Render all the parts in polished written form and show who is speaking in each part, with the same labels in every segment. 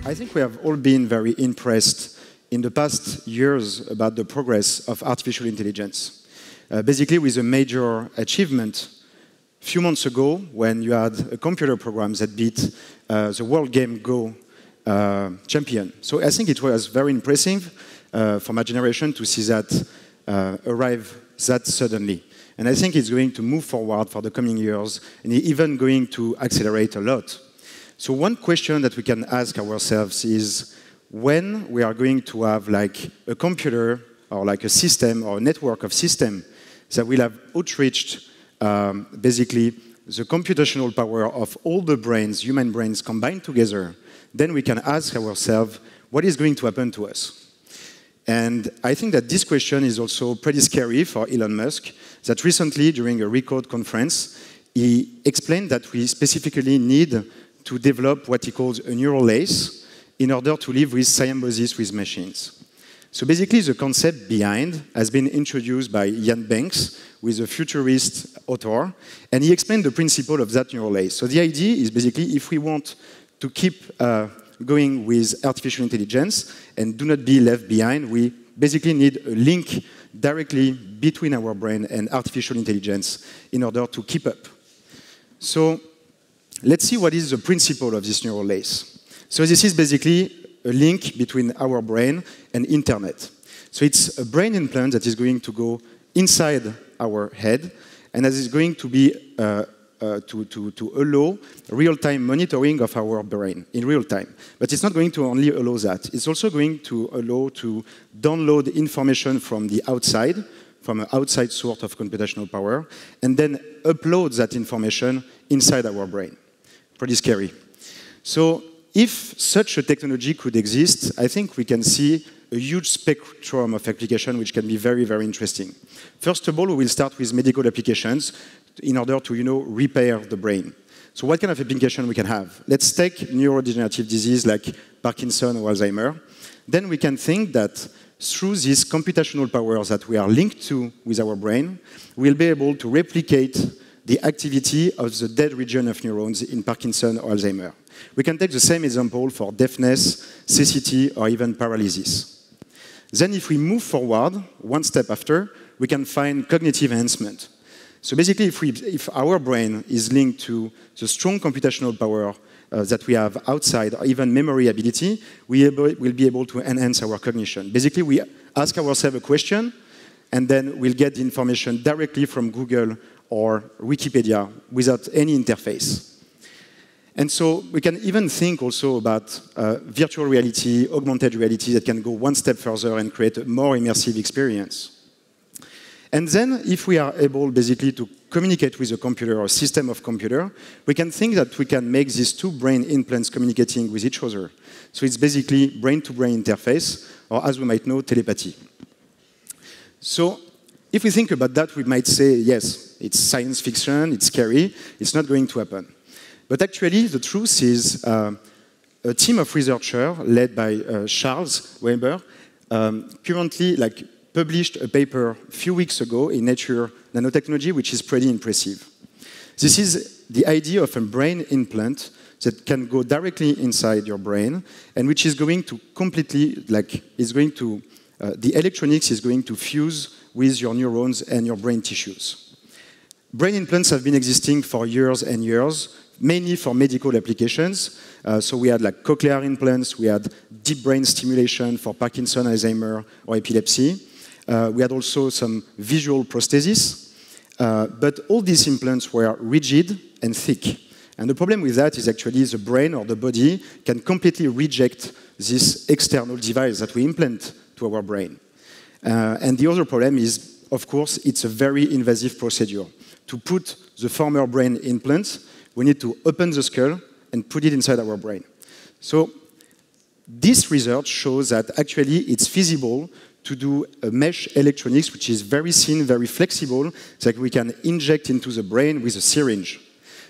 Speaker 1: I think we have all been very impressed in the past years about the progress of artificial intelligence. Basically, with a major achievement a few months ago, when you had a computer program that beat the World Game Go champion. So I think it was very impressive for my generation to see that arrive that suddenly. And I think it's going to move forward for the coming years, and even going to accelerate a lot. So one question that we can ask ourselves is, when we are going to have like a computer or like a system or a network of systems that will have outreached basically the computational power of all the brains, human brains combined together, then we can ask ourselves, what is going to happen to us? And I think that this question is also pretty scary for Elon Musk, that recently during a Recode conference, he explained that we specifically need to develop what he calls a neural lace in order to live with symbiosis with machines. So basically the concept behind has been introduced by Ian Banks, who is a futurist author, and he explained the principle of that neural lace. So the idea is basically if we want to keep going with artificial intelligence and do not be left behind, we basically need a link directly between our brain and artificial intelligence in order to keep up. So let's see what is the principle of this neural lace. So this is basically a link between our brain and internet. So it's a brain implant that is going to go inside our head, and that is going to be to allow real-time monitoring of our brain in real time. But it's not going to only allow that. It's also going to allow to download information from the outside, from an outside source of computational power, and then upload that information inside our brain. Pretty scary. So if such a technology could exist, I think we can see a huge spectrum of application which can be very, very interesting. First of all, we will start with medical applications in order to, repair the brain. So what kind of application we can have? Let's take neurodegenerative disease like Parkinson or Alzheimer. Then we can think that through these computational powers that we are linked to with our brain, we'll be able to replicate the activity of the dead region of neurons in Parkinson or Alzheimer. We can take the same example for deafness, cecity, or even paralysis. Then if we move forward, one step after, we can find cognitive enhancement. So basically, if our brain is linked to the strong computational power that we have outside, or even memory ability, we will be able to enhance our cognition. Basically, we ask ourselves a question, and then we'll get the information directly from Google or Wikipedia without any interface. And so we can even think also about virtual reality, augmented reality that can go one step further and create a more immersive experience. And then if we are able basically to communicate with a computer or system of computer, we can think that we can make these two brain implants communicating with each other. So it's basically brain-to-brain interface, or as we might know, telepathy. So if we think about that, we might say, yes, it's science fiction, it's scary, it's not going to happen. But actually, the truth is a team of researchers led by Charles Weber currently published a paper a few weeks ago in Nature Nanotechnology, which is pretty impressive. This is the idea of a brain implant that can go directly inside your brain and which is going to completely, the electronics is going to fuse with your neurons and your brain tissues. Brain implants have been existing for years and years, mainly for medical applications. So we had cochlear implants, we had deep brain stimulation for Parkinson, Alzheimer, or epilepsy. We had also some visual prosthesis. But all these implants were rigid and thick. And the problem with that is actually the brain or the body can completely reject this external device that we implant to our brain. And the other problem is, of course, it's a very invasive procedure. To put the former brain implants, we need to open the skull and put it inside our brain. So this research shows that actually it's feasible to do a mesh electronics, which is very thin, very flexible, so that we can inject into the brain with a syringe.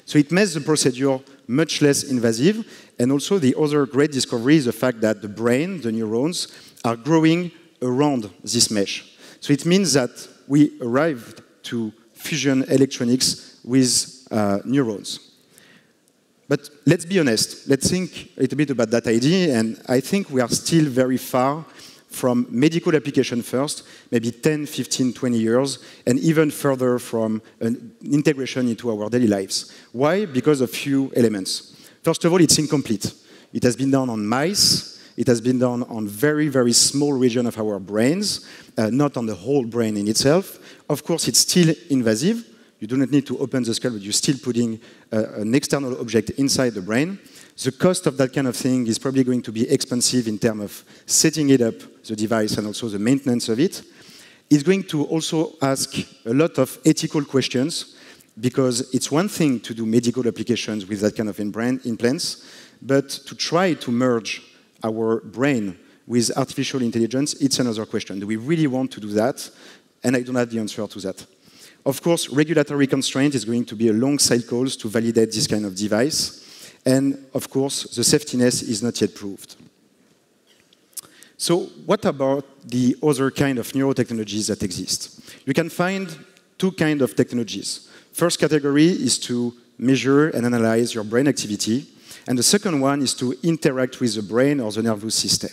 Speaker 1: So it makes the procedure much less invasive, and also the other great discovery is the fact that the brain, the neurons, are growing around this mesh. So it means that we arrived to fusion electronics with neurons. But let's be honest. Let's think a little bit about that idea, and I think we are still very far from medical application first, maybe 10, 15, 20 years, and even further from an integration into our daily lives. Why? Because of few elements. First of all, it's incomplete. It has been done on mice. It has been done on very, very small region of our brains, not on the whole brain in itself. Of course, it's still invasive. You do not need to open the skull, but you're still putting an external object inside the brain. The cost of that kind of thing is probably going to be expensive in terms of setting it up, the device, and also the maintenance of it. It's going to also ask a lot of ethical questions, because it's one thing to do medical applications with that kind of implants, but to try to merge our brain with artificial intelligence, it's another question. Do we really want to do that? And I don't have the answer to that. Of course, regulatory constraint is going to be a long cycles to validate this kind of device. And of course, the safetiness is not yet proved. So what about the other kind of neurotechnologies that exist? You can find two kinds of technologies. First category is to measure and analyze your brain activity. And the second one is to interact with the brain or the nervous system.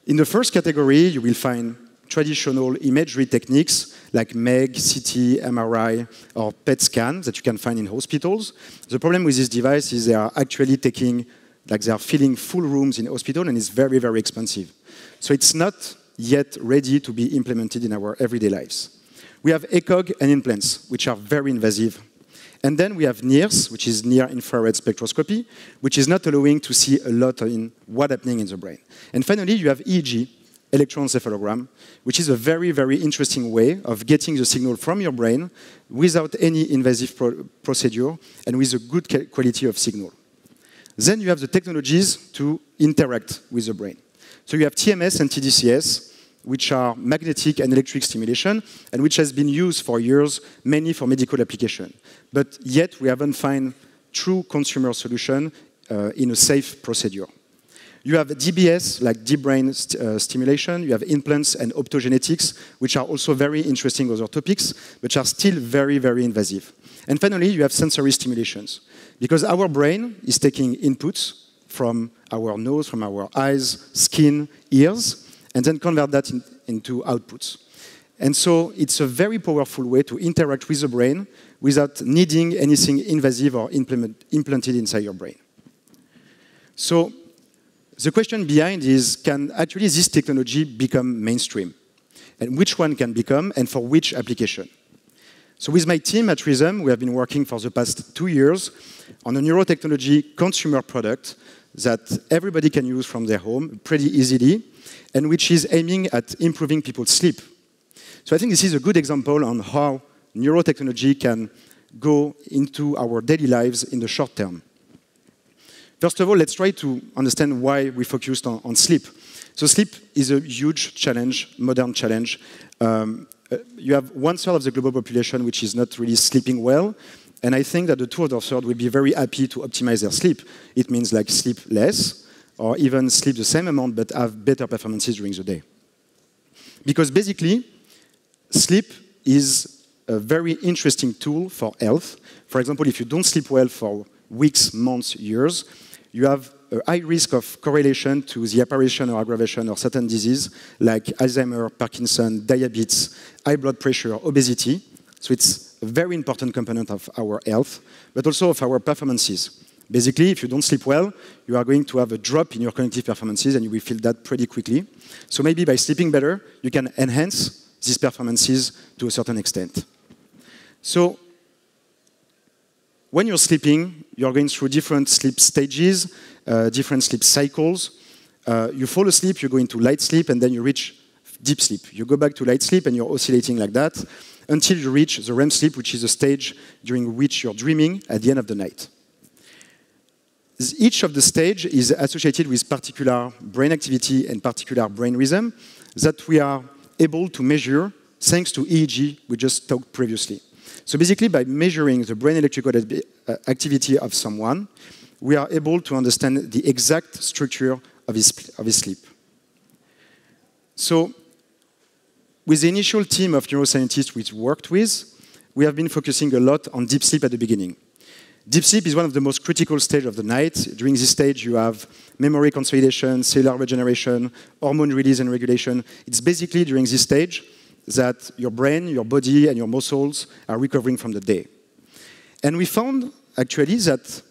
Speaker 1: In the first category, you will find traditional imagery techniques like MEG, CT, MRI, or PET scan that you can find in hospitals. The problem with this device is they are actually taking, like they are filling full rooms in hospital, and it's very, very expensive. So it's not yet ready to be implemented in our everyday lives. We have ECOG and implants, which are very invasive. And then we have NIRS, which is near-infrared spectroscopy, which is not allowing to see a lot in what's happening in the brain. And finally, you have EEG, electroencephalogram, which is a very, very interesting way of getting the signal from your brain without any invasive procedure and with a good quality of signal. Then you have the technologies to interact with the brain. So you have TMS and TDCS, which are magnetic and electric stimulation, and which has been used for years, mainly for medical application. But yet we haven't found true consumer solution in a safe procedure. You have DBS, like deep brain stimulation. You have implants and optogenetics, which are also very interesting other topics, but are still very, very invasive. And finally, you have sensory stimulations. Because our brain is taking inputs from our nose, from our eyes, skin, ears, and then convert that into outputs. And so it's a very powerful way to interact with the brain without needing anything invasive or implanted inside your brain. So the question behind is, can actually this technology become mainstream? And which one can become, and for which application? So with my team at Rhythm, we have been working for the past 2 years on a neurotechnology consumer product that everybody can use from their home pretty easily, and which is aiming at improving people's sleep. So I think this is a good example on how neurotechnology can go into our daily lives in the short term. First of all, let's try to understand why we focused on sleep. So sleep is a huge challenge, modern challenge. You have 1/3 of the global population which is not really sleeping well, and I think that the 2 other thirds will be very happy to optimize their sleep. It means like sleep less, or even sleep the same amount but have better performances during the day. Because basically, sleep is a very interesting tool for health. For example, if you don't sleep well for weeks, months, years, you have a high risk of correlation to the apparition or aggravation of certain diseases like Alzheimer, Parkinson, diabetes, high blood pressure, obesity. So it's a very important component of our health, but also of our performances. Basically, if you don't sleep well, you are going to have a drop in your cognitive performances, and you will feel that pretty quickly. So maybe by sleeping better, you can enhance these performances to a certain extent. So when you're sleeping, you're going through different sleep stages, different sleep cycles. You fall asleep, you go into light sleep, and then you reach deep sleep. You go back to light sleep, and you're oscillating like that until you reach the REM sleep, which is a stage during which you're dreaming at the end of the night. Each of the stages is associated with particular brain activity and particular brain rhythm that we are able to measure thanks to EEG we just talked previously. So basically, by measuring the brain electrical activity of someone, we are able to understand the exact structure of his sleep. So with the initial team of neuroscientists we worked with, we have been focusing a lot on deep sleep at the beginning. Deep sleep is one of the most critical stages of the night. During this stage, you have memory consolidation, cellular regeneration, hormone release and regulation. It's basically during this stage that your brain, your body, and your muscles are recovering from the day. And we found, actually, that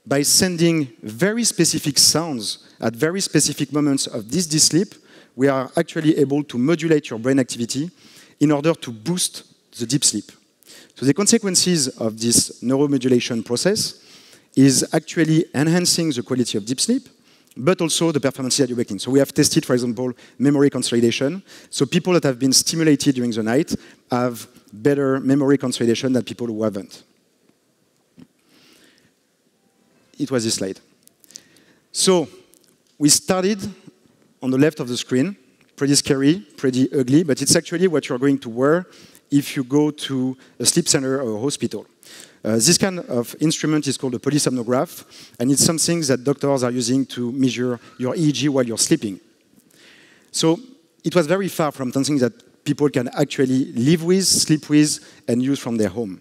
Speaker 1: by sending very specific sounds at very specific moments of this deep sleep, we are actually able to modulate your brain activity in order to boost the deep sleep. So the consequences of this neuromodulation process is actually enhancing the quality of deep sleep, but also the performance at your waking. So we have tested, for example, memory consolidation. So people that have been stimulated during the night have better memory consolidation than people who haven't. It was this slide. So we started on the left of the screen, pretty scary, pretty ugly, but it's actually what you're going to wear if you go to a sleep center or a hospital. This kind of instrument is called a polysomnograph, and it's something that doctors are using to measure your EEG while you're sleeping. So it was very far from something that people can actually live with, sleep with, and use from their home.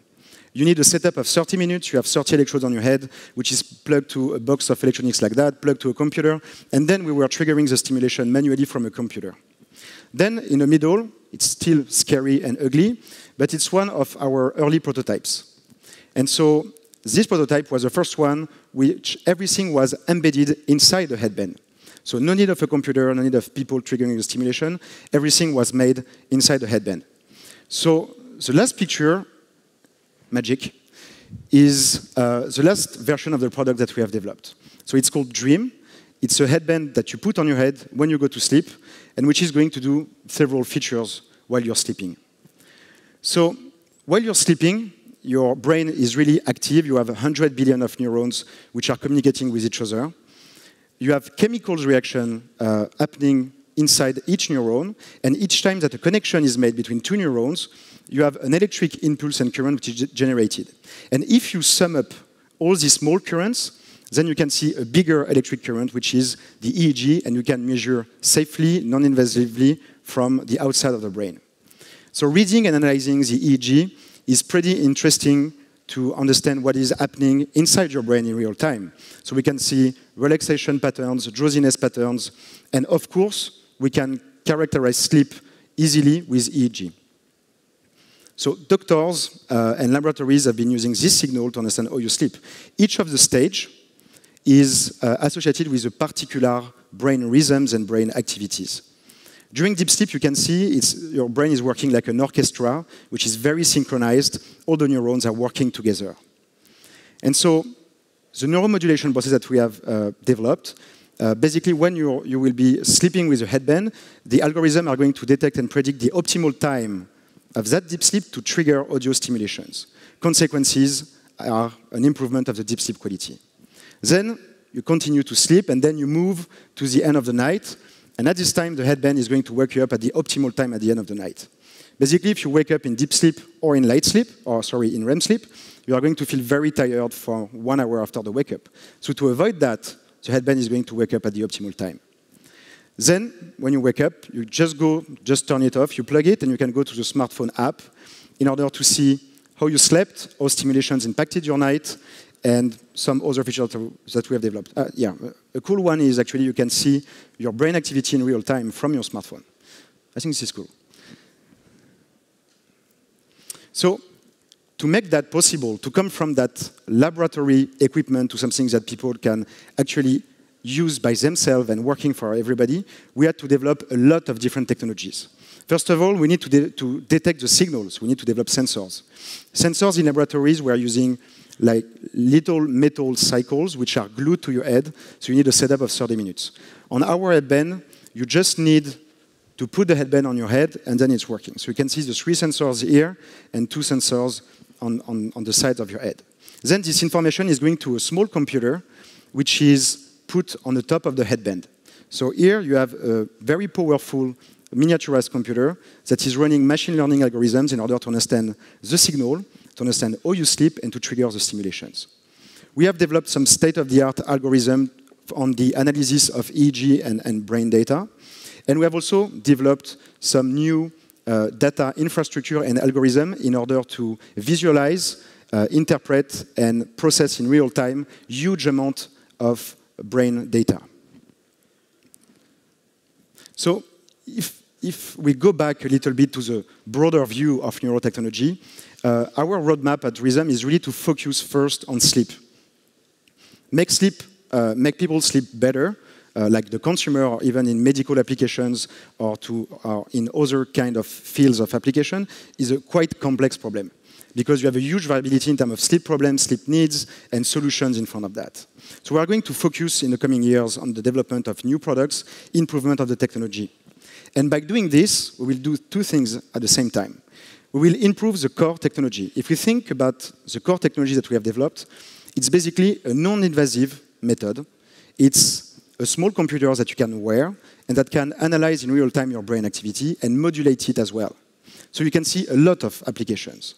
Speaker 1: You need a setup of 30 minutes. You have 30 electrodes on your head, which is plugged to a box of electronics like that, plugged to a computer, and then we were triggering the stimulation manually from a computer. Then, in the middle, it's still scary and ugly, but it's one of our early prototypes. And so this prototype was the first one which everything was embedded inside the headband. So no need of a computer, no need of people triggering the stimulation. Everything was made inside the headband. So the last picture, magic, is the last version of the product that we have developed. So it's called Dream. It's a headband that you put on your head when you go to sleep, and which is going to do several features while you're sleeping. So while you're sleeping, your brain is really active. You have 100 billion of neurons which are communicating with each other. You have chemicals reaction happening inside each neuron, and each time that a connection is made between two neurons, you have an electric impulse and current which is generated. And if you sum up all these small currents, then you can see a bigger electric current, which is the EEG, and you can measure safely, non-invasively from the outside of the brain. So reading and analyzing the EEG is pretty interesting to understand what is happening inside your brain in real time. So we can see relaxation patterns, drowsiness patterns, and of course, we can characterize sleep easily with EEG. So doctors and laboratories have been using this signal to understand how you sleep. Each of the stage is associated with a particular brain rhythms and brain activities. During deep sleep, you can see your brain is working like an orchestra, which is very synchronized. All the neurons are working together. And so the neuromodulation process that we have developed, basically when you will be sleeping with a headband, the algorithms are going to detect and predict the optimal time of that deep sleep to trigger audio stimulations. Consequences are an improvement of the deep sleep quality. Then you continue to sleep, and then you move to the end of the night. And at this time, the headband is going to wake you up at the optimal time at the end of the night. Basically, if you wake up in deep sleep or in light sleep, or sorry, in REM sleep, you are going to feel very tired for 1 hour after the wake up. So to avoid that, the headband is going to wake up at the optimal time. Then, when you wake up, you just turn it off, you plug it, and you can go to the smartphone app in order to see how you slept, how stimulations impacted your night, and some other features that we have developed. A cool one is actually you can see your brain activity in real time from your smartphone. I think this is cool. So to make that possible, to come from that laboratory equipment to something that people can actually use by themselves and working for everybody, we had to develop a lot of different technologies. First of all, we need to detect the signals. We need to develop sensors. Sensors in laboratories, we are using like little metal cycles which are glued to your head, so you need a setup of 30 minutes. On our headband, you just need to put the headband on your head, and then it's working. So you can see the 3 sensors here and 2 sensors on the sides of your head. Then this information is going to a small computer which is put on the top of the headband. So here you have a very powerful miniaturized computer that is running machine learning algorithms in order to understand the signal, to understand how you sleep, and to trigger the stimulations. We have developed some state-of-the-art algorithm on the analysis of EEG and brain data. And we have also developed some new data infrastructure and algorithm in order to visualize interpret and process in real time huge amount of brain data. So if we go back a little bit to the broader view of neurotechnology, our roadmap at Rhythm is really to focus first on sleep. Make people sleep better, like the consumer, or even in medical applications, or in other kind of fields of application, is a quite complex problem, because you have a huge variability in terms of sleep problems, sleep needs, and solutions in front of that. So we are going to focus in the coming years on the development of new products, improvement of the technology. And by doing this, we will do two things at the same time. We will improve the core technology. If we think about the core technology that we have developed, it's basically a non-invasive method. It's a small computer that you can wear and that can analyze in real time your brain activity and modulate it as well. So you can see a lot of applications.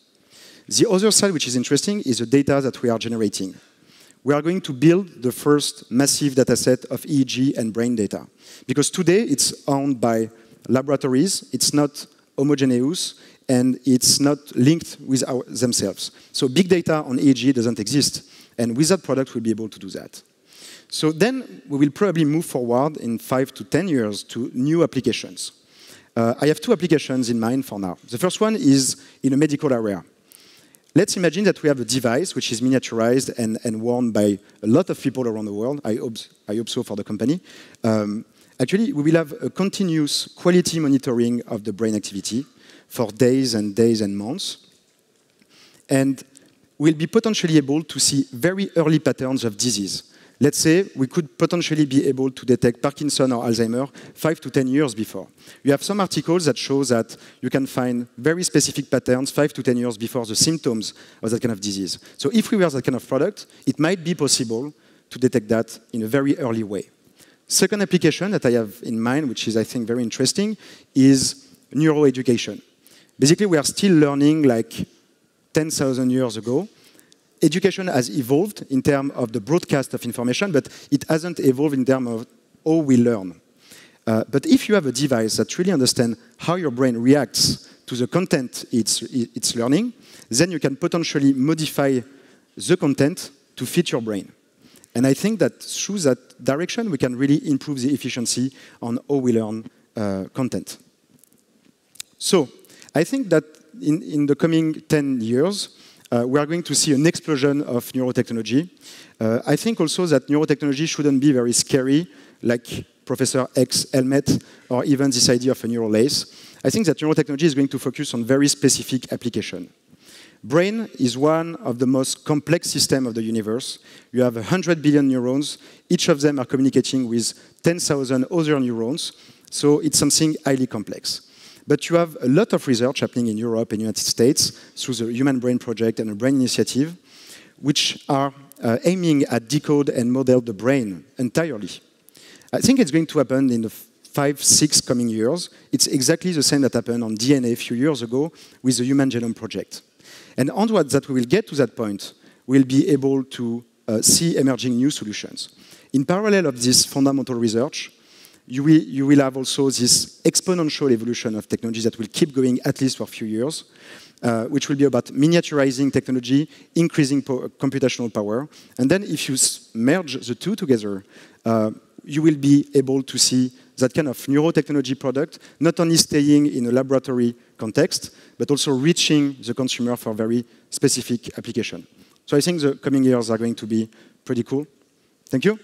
Speaker 1: The other side, which is interesting, is the data that we are generating. We are going to build the first massive data set of EEG and brain data. Because today it's owned by laboratories, it's not homogeneous, and it's not linked with themselves. So big data on EEG doesn't exist, and with that product we'll be able to do that. So then we will probably move forward in 5 to 10 years to new applications. I have two applications in mind for now. The first one is in a medical area. Let's imagine that we have a device which is miniaturized and worn by a lot of people around the world. I hope so for the company. Actually, we will have a continuous quality monitoring of the brain activity for days and months. And we'll be potentially able to see very early patterns of disease. Let's say we could potentially be able to detect Parkinson or Alzheimer 5 to 10 years before. You have some articles that show that you can find very specific patterns 5 to 10 years before the symptoms of that kind of disease. So if we were that kind of product, it might be possible to detect that in a very early way. Second application that I have in mind, which is, I think, very interesting, is neuroeducation. Basically, we are still learning like 10,000 years ago. Education has evolved in terms of the broadcast of information, but it hasn't evolved in terms of how we learn. But if you have a device that really understands how your brain reacts to the content it's learning, then you can potentially modify the content to fit your brain. And I think that through that direction, we can really improve the efficiency on how we learn content. So I think that in the coming 10 years, we are going to see an explosion of neurotechnology. I think also that neurotechnology shouldn't be very scary, like Professor X helmet, or even this idea of a neural lace. I think that neurotechnology is going to focus on very specific application. Brain is one of the most complex systems of the universe. You have 100 billion neurons. Each of them are communicating with 10,000 other neurons. So it's something highly complex. But you have a lot of research happening in Europe and United States through the Human Brain Project and the Brain Initiative, which are aiming at decode and model the brain entirely. I think it's going to happen in the 5, 6 coming years. It's exactly the same that happened on DNA a few years ago with the Human Genome Project. And onwards that we will get to that point, we'll be able to see emerging new solutions. In parallel of this fundamental research, you will have also this exponential evolution of technology that will keep going at least for a few years, which will be about miniaturizing technology, increasing computational power. And then if you merge the two together, you will be able to see that kind of neurotechnology product, not only staying in a laboratory context, but also reaching the consumer for very specific application. So I think the coming years are going to be pretty cool. Thank you.